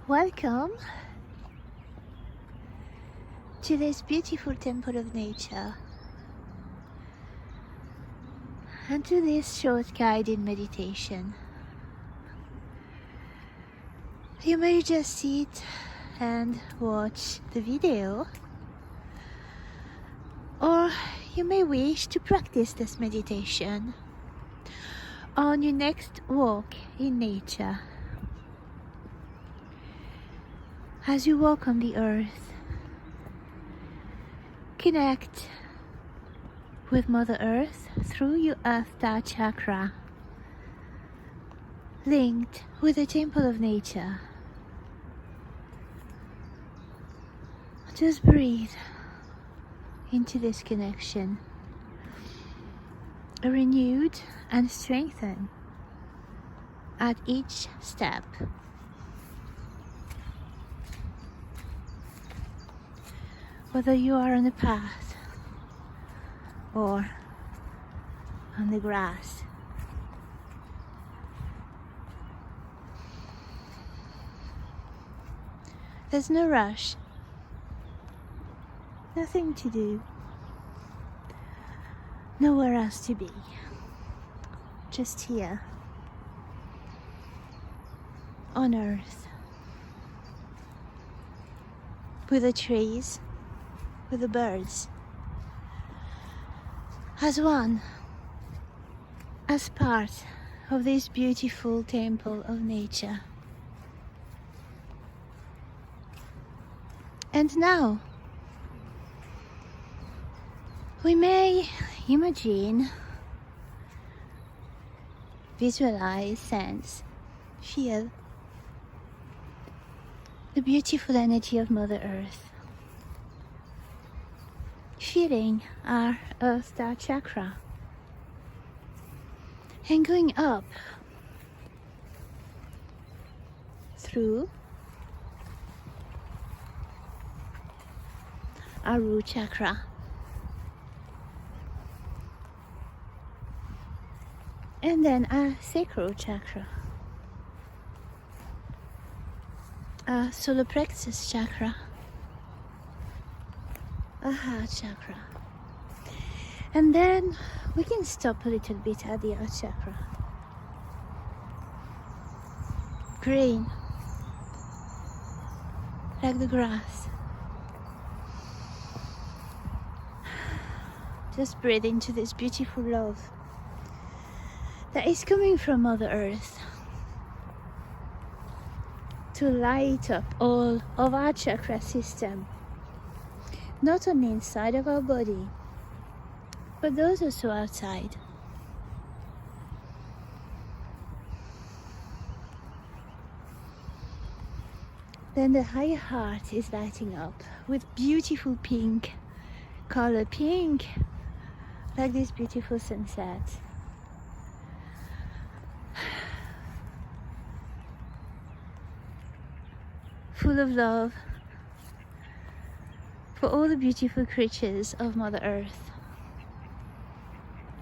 Welcome to this beautiful temple of nature and to this short guided meditation. You may just sit and watch the video, or you may wish to practice this meditation on your next walk in nature. As you walk on the earth, connect with Mother Earth through your Earth chakra, linked with the temple of nature. Just breathe into this connection, renewed and strengthened at each step. Whether you are on the path or on the grass. There's no rush, nothing to do, nowhere else to be, just here on earth with the trees, with the birds, as one, as part of this beautiful temple of nature. And now we may imagine, visualize, sense, feel the beautiful energy of Mother Earth, feeling our Earth chakra and going up through our root chakra and then our sacral chakra, our solar plexus chakra, our heart chakra, and then we can stop a little bit at the heart chakra. Green, like the grass. Just breathe into this beautiful love that is coming from Mother Earth to light up all of our chakra system, not only inside of our body, but those also outside. Then the higher heart is lighting up with beautiful pink color, pink like this beautiful sunset. Full of love for all the beautiful creatures of Mother Earth,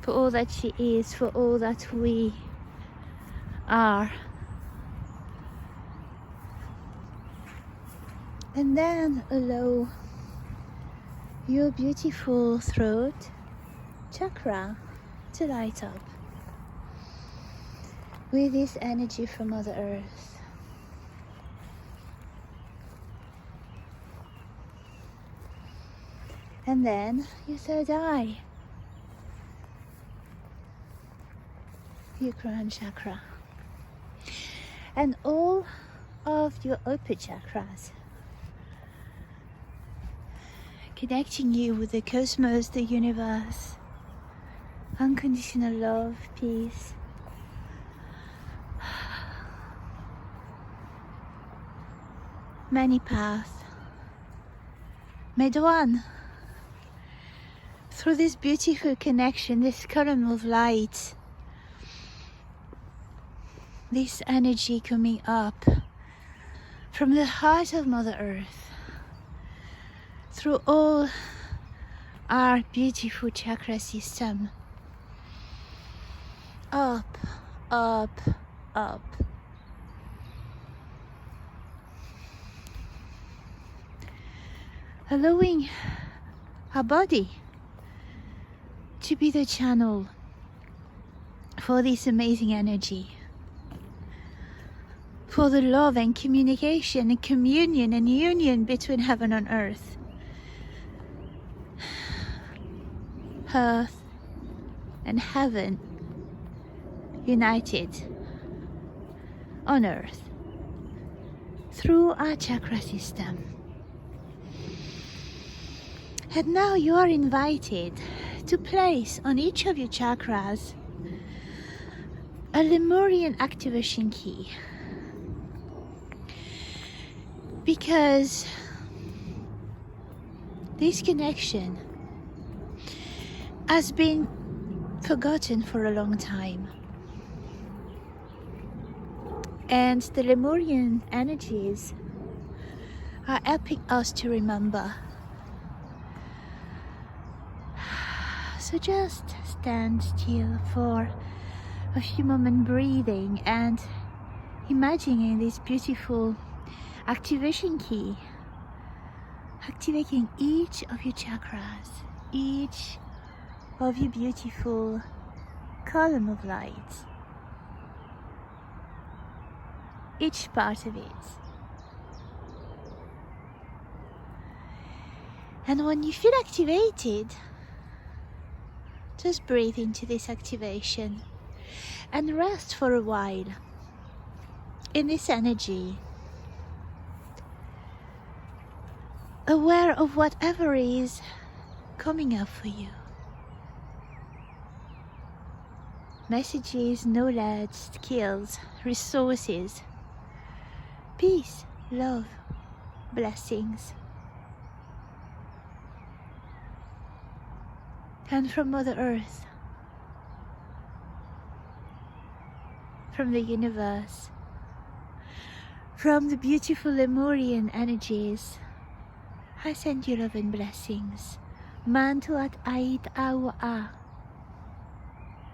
for all that she is, for all that we are. And then allow your beautiful throat chakra to light up with this energy from Mother Earth. And then your third eye, your crown chakra, and all of your upper chakras, connecting you with the cosmos, the universe, unconditional love, peace. Many paths made one through this beautiful connection, this column of light, this energy coming up from the heart of Mother Earth through all our beautiful chakra system, up, up, up, allowing our body to be the channel for this amazing energy, for the love and communication and communion and union between heaven and earth. Earth and heaven united on earth through our chakra system. And now you are invited to place on each of your chakras a Lemurian activation key, because this connection has been forgotten for a long time, and the Lemurian energies are helping us to remember. So just stand still for a few moments, breathing and imagining this beautiful activation key activating each of your chakras, each of your beautiful column of light, each part of it. And when you feel activated, just breathe into this activation and rest for a while in this energy, aware of whatever is coming up for you. Messages, knowledge, skills, resources, peace, love, blessings. And from Mother Earth, from the universe, from the beautiful Lemurian energies, I send you love and blessings. Mantuat ait awa